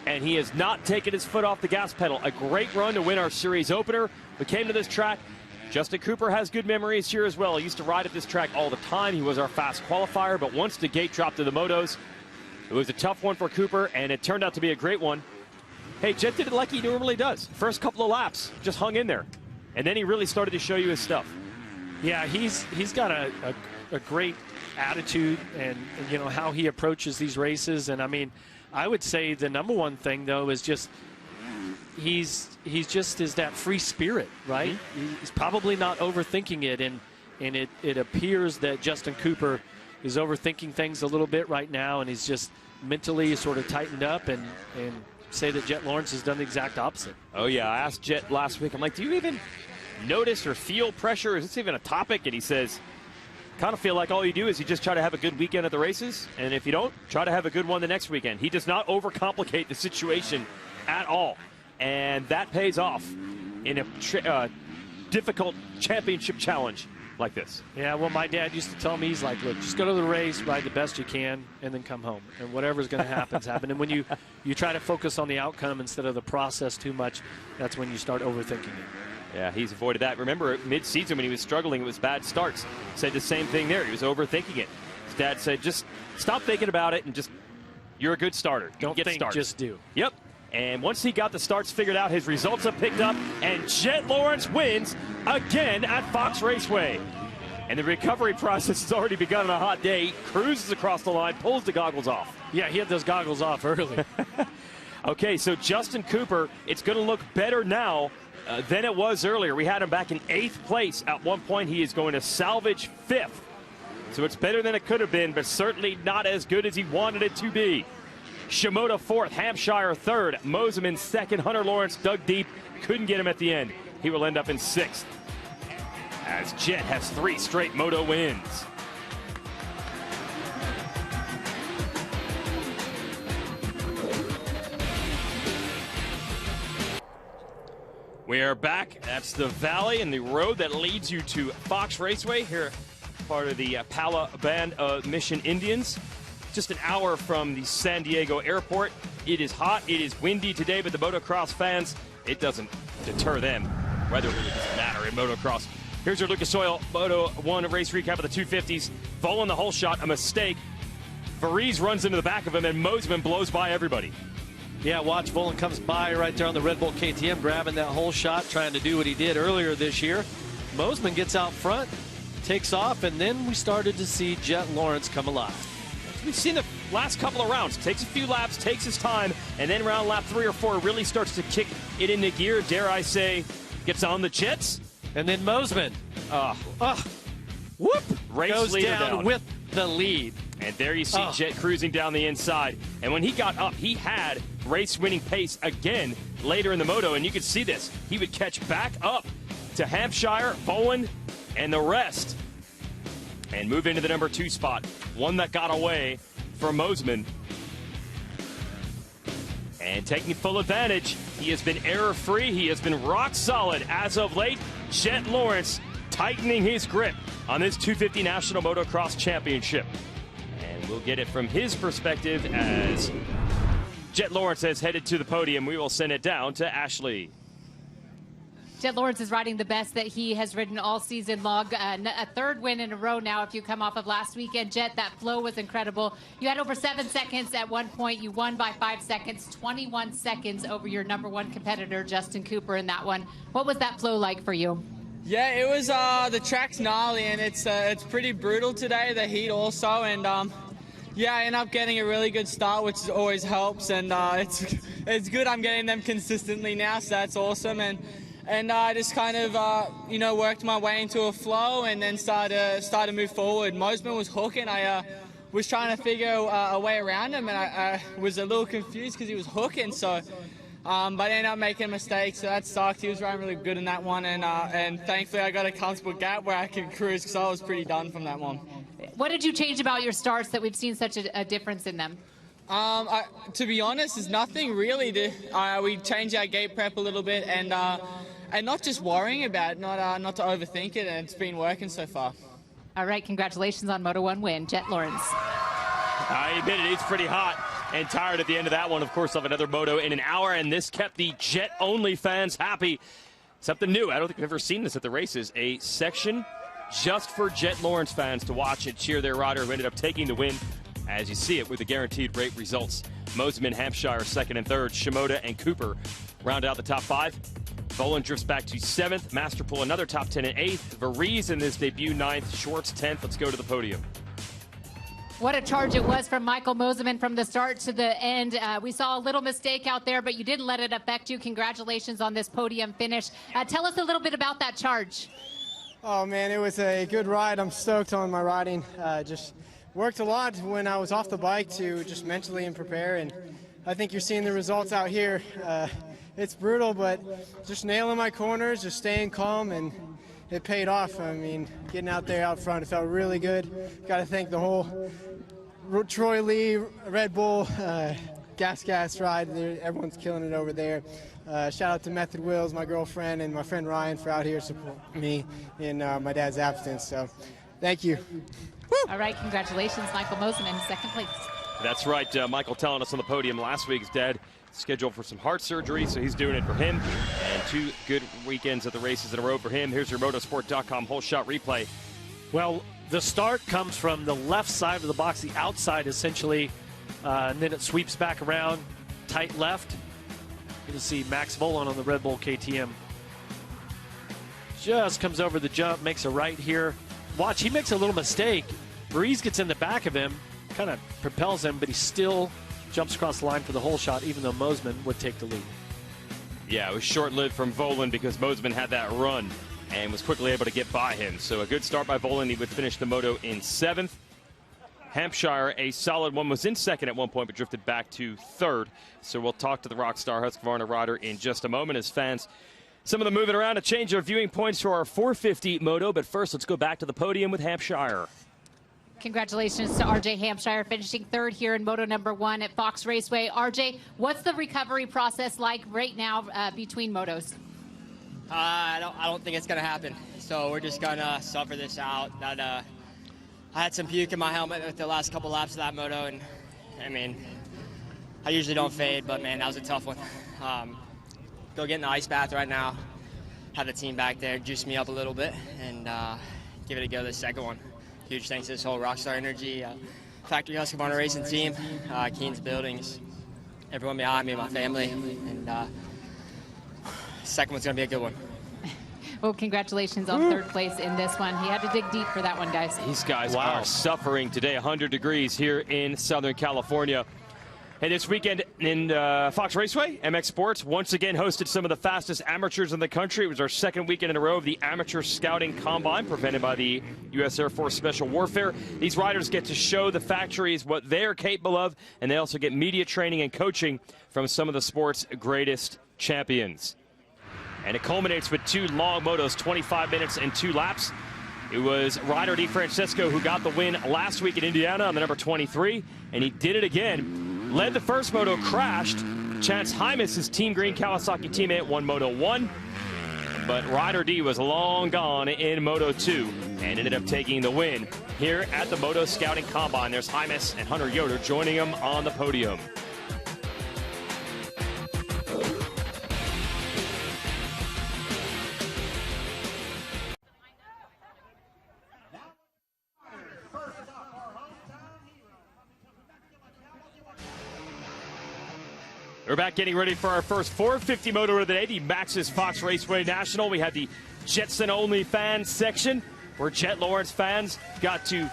And he has not taken his foot off the gas pedal. A great run to win our series opener. We came to this track. Justin Cooper has good memories here as well. He used to ride at this track all the time. He was our fast qualifier, but once the gate dropped to the motos, it was a tough one for Cooper, and it turned out to be a great one. Hey, Jet did it like he normally does. First couple of laps, just hung in there. And then he really started to show you his stuff. Yeah, he's got a great attitude and you know how he approaches these races. And I mean, I would say the number one thing though is just he's just that free spirit, right? Mm-hmm. He's probably not overthinking it, and it appears that Justin Cooper is overthinking things a little bit right now, and he's just mentally sort of tightened up and say that Jet Lawrence has done the exact opposite. Oh yeah, I asked Jet last week, I'm like, do you even notice or feel pressure? Is this even a topic? And he says, kind of feel like all you do is you just try to have a good weekend at the races, and if you don't, try to have a good one the next weekend. He does not overcomplicate the situation at all, and that pays off in a difficult championship challenge like this. Yeah, well, my dad used to tell me, he's like, look, just go to the race, ride the best you can, and then come home. And whatever's going to happen, happen. And when you try to focus on the outcome instead of the process too much, that's when you start overthinking it. Yeah, he's avoided that. Remember, mid-season when he was struggling with bad starts, said the same thing there. He was overthinking it. His dad said, just stop thinking about it and just, you're a good starter. Don't get think, started. just do. Yep. And once he got the starts figured out, his results have picked up, and Jet Lawrence wins again at Fox Raceway. And the recovery process has already begun on a hot day. He cruises across the line, pulls the goggles off. Yeah, he had those goggles off early. Okay, so Justin Cooper, it's going to look better now than it was earlier. We had him back in 8th place at one point. He is going to salvage 5th. So it's better than it could have been, but certainly not as good as he wanted it to be. Shimoda 4th, Hampshire 3rd, Moseman 2nd, Hunter Lawrence dug deep, couldn't get him at the end. He will end up in 6th. As Jet has 3 straight moto wins. We are back. That's the valley and the road that leads you to Fox Raceway here, part of the Pala Band of Mission Indians. Just an hour from the San Diego airport. It is hot, it is windy today, but the motocross fans, it doesn't deter them. Weather really doesn't matter in motocross. Here's your Lucas Oil Moto 1 race recap of the 250s. Volan the whole shot, a mistake. Varese runs into the back of him, and Moseman blows by everybody. Yeah, watch, Volan comes by right there on the Red Bull KTM, grabbing that whole shot, trying to do what he did earlier this year. Moseman gets out front, takes off, and then we started to see Jet Lawrence come alive. We've seen the last couple of rounds. Takes a few laps, takes his time, and then around lap 3 or 4 really starts to kick it into gear, dare I say, gets on the jets. And then Moseman, whoop, race goes leader down with the lead. And there you see Jet cruising down the inside. And when he got up, he had race-winning pace again later in the moto, and you could see this. He would catch back up to Hampshire, Bowen, and the rest, and move into the number 2 spot. One that got away from Moseman. And taking full advantage, he has been error-free. He has been rock solid as of late. Jet Lawrence tightening his grip on this 250 National Motocross Championship. And We'll get it from his perspective as Jet Lawrence has headed to the podium. We will send it down to Ashley. Jet Lawrence is riding the best that he has ridden all season long. A third win in a row now if you come off of last weekend. Jet, that flow was incredible. You had over 7 seconds at one point. You won by 5 seconds, 21 seconds over your #1 competitor, Justin Cooper, in that one. What was that flow like for you? Yeah, it was, the track's gnarly, and it's pretty brutal today, the heat also, and yeah, I end up getting a really good start, which always helps, and it's good I'm getting them consistently now, so that's awesome. And I just kind of, you know, worked my way into a flow and then started to move forward. Mosman was hooking. I was trying to figure a way around him, and I was a little confused because he was hooking. So, but I ended up making a mistake, so that sucked. He was riding really good in that one, and thankfully I got a comfortable gap where I could cruise because I was pretty done from that one. What did you change about your starts that we've seen such a difference in them? To be honest, there's nothing really. We changed our gate prep a little bit, and not just worrying about it, not to overthink it, and it's been working so far. All right, congratulations on Moto 1 win, Jet Lawrence. I admit it, it's pretty hot and tired at the end of that one. Of course, of another moto in an hour, and this kept the Jet-only fans happy. Something new. I don't think we've ever seen this at the races. A section just for Jet Lawrence fans to watch and cheer their rider who ended up taking the win, as you see it with the guaranteed rate results. Mosman, Hampshire, second and third. Shimoda and Cooper round out the top 5. Volan drifts back to 7th. Masterpool another top 10 and 8th. Varize in this debut 9th. Schwartz 10th. Let's go to the podium. What a charge it was from Michael Mosman from the start to the end. We saw a little mistake out there, but you didn't let it affect you. Congratulations on this podium finish. Tell us a little bit about that charge. Oh man, it was a good ride. I'm stoked on my riding. Just worked a lot when I was off the bike to just mentally and prepare, and I think you're seeing the results out here. It's brutal, but just nailing my corners, just staying calm, and it paid off. I mean, getting out there out front, it felt really good. Got to thank the whole Troy Lee, Red Bull, gas ride. Everyone's killing it over there. Shout out to Method Wheels, my girlfriend, and my friend Ryan for out here supporting me in my dad's absence. So, thank you. Woo! All right, congratulations, Michael Mosman in second place. That's right. Michael telling us on the podium last week his dad scheduled for some heart surgery, so he's doing it for him. And 2 good weekends at the races in a row for him. Here's your motorsport.com whole shot replay. Well, the start comes from the left side of the box, the outside essentially, and then it sweeps back around, tight left. You can see Max Volan on the Red Bull KTM. Just comes over the jump, makes a right here. Watch, he makes a little mistake. Breeze gets in the back of him, kind of propels him, but he still jumps across the line for the whole shot, even though Mosman would take the lead. Yeah, it was short-lived from Volan because Mosman had that run and was quickly able to get by him. So a good start by Volan. He would finish the moto in 7th. Hampshire, a solid one, was in 2nd at one point, but drifted back to 3rd. So we'll talk to the Rockstar Husqvarna rider in just a moment as fans, some of them moving around to change their viewing points to our 450 moto. But first, let's go back to the podium with Hampshire. Congratulations to RJ Hampshire finishing 3rd here in Moto #1 at Fox Raceway. RJ, what's the recovery process like right now between motos? I don't think it's going to happen. So we're just going to suffer this out. I had some puke in my helmet with the last couple laps of that moto, and I mean, I usually don't fade, but man, that was a tough one. Go get in the ice bath right now, have the team back there juice me up a little bit, and give it a go this second one. Huge thanks to this whole Rockstar Energy, Factory Husqvarna Racing team, Keen's Buildings, everyone behind me, my family, and second one's going to be a good one. Well, congratulations on 3rd place in this one. He had to dig deep for that one, guys. These guys are suffering today. 100 degrees here in Southern California. And this weekend in Fox Raceway, MX Sports once again hosted some of the fastest amateurs in the country. It was our 2nd weekend in a row of the Amateur Scouting Combine presented by the U.S. Air Force Special Warfare. These riders get to show the factories what they're capable of, and they also get media training and coaching from some of the sport's greatest champions. And it culminates with 2 long motos, 25 minutes and 2 laps. It was Ryder DeFrancesco who got the win last week in Indiana on the number 23, and he did it again. Led the first moto, crashed. Chance Hymas, his Team Green Kawasaki teammate, won Moto 1. But Ryder D was long gone in Moto 2. and ended up taking the win here at the Moto Scouting Combine. There's Hymas and Hunter Yoder joining him on the podium. We're back getting ready for our first 450 motor of the day, the Maxxis Fox Raceway National. We had the Jetson-only fan section where Jet Lawrence fans got to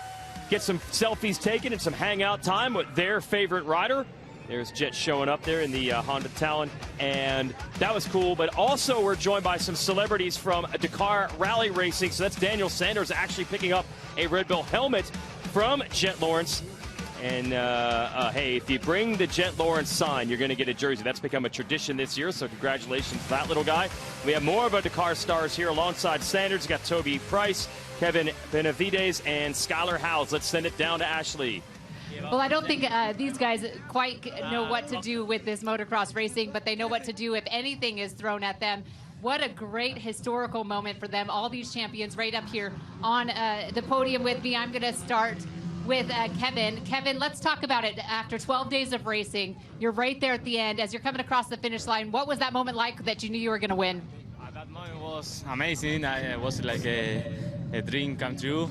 get some selfies taken and some hangout time with their favorite rider. There's Jet showing up there in the Honda Talon, and that was cool. But also we're joined by some celebrities from Dakar Rally Racing. So that's Daniel Sanders actually picking up a Red Bull helmet from Jet Lawrence. And, hey, if you bring the Jet Lawrence sign, you're going to get a jersey. That's become a tradition this year, so congratulations to that little guy. We have more of our Dakar stars here alongside Sanders. We've got Toby Price, Kevin Benavides, and Skylar Howes. Let's send it down to Ashley. Well, I don't think these guys quite know what to do with this motocross racing, but they know what to do if anything is thrown at them. What a great historical moment for them. All these champions right up here on the podium with me. I'm going to start with Kevin. Kevin, let's talk about it. After 12 days of racing, you're right there at the end. As you're coming across the finish line, what was that moment like that you knew you were going to win? That moment was amazing. It was like a dream come true.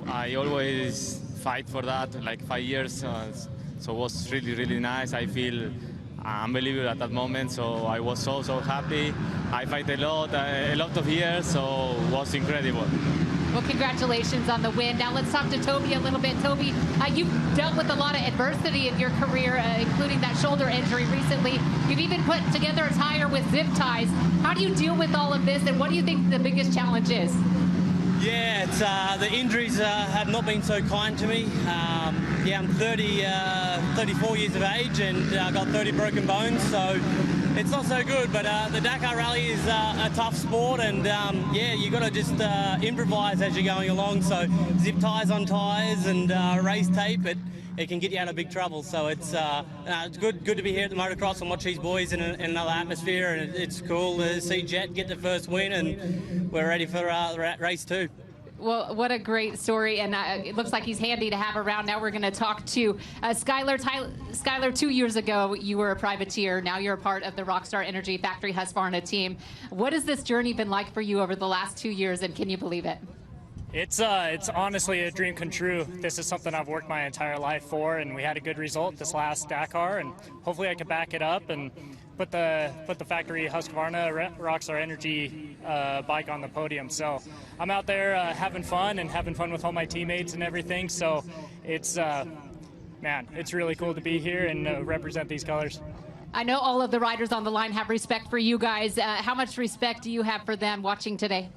I always fight for that, like 5 years. So it was really, really nice. I feel unbelievable at that moment. So I was so happy. I fight a lot of years. So it was incredible. Well, congratulations on the win. Now let's talk to Toby a little bit. Toby, you've dealt with a lot of adversity in your career, including that shoulder injury recently. You've even put together a tire with zip ties. How do you deal with all of this, and what do you think the biggest challenge is? Yeah, it's, the injuries have not been so kind to me. Yeah, I'm 34 years of age, and I got 30 broken bones, so it's not so good. But the Dakar Rally is a tough sport, and yeah, you got to just improvise as you're going along. So zip ties on tires and race tape, it can get you out of big trouble. So it's good to be here at the motocross and watch these boys in another atmosphere, and it's cool to see Jet get the first win, and we're ready for race 2. Well, what a great story, and it looks like he's handy to have around. Now we're going to talk to Skylar. Skylar, 2 years ago, you were a privateer. Now you're a part of the Rockstar Energy Factory Husqvarna team. What has this journey been like for you over the last 2 years, and can you believe it? It's honestly a dream come true. This is something I've worked my entire life for, and we had a good result this last Dakar, and hopefully I can back it up and put the factory Husqvarna Rockstar Energy bike on the podium. So I'm out there having fun with all my teammates and everything. So it's man, it's really cool to be here and represent these colors. I know all of the riders on the line have respect for you guys. How much respect do you have for them watching today?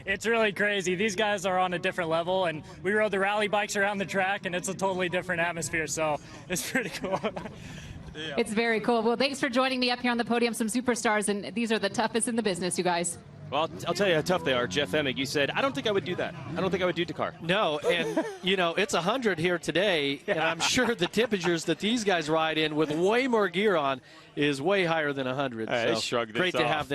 It's really crazy. These guys are on a different level, and we rode the rally bikes around the track, and it's a totally different atmosphere, so it's pretty cool. Yeah. It's very cool. Well, thanks for joining me up here on the podium, some superstars, and these are the toughest in the business, you guys. Well, I'll tell you how tough they are. Jeff Emig, you said, I don't think I would do that. I don't think I would do Dakar. No, and, you know, it's 100 here today, and I'm sure the temperatures that these guys ride in with way more gear on is way higher than 100. So great to have them.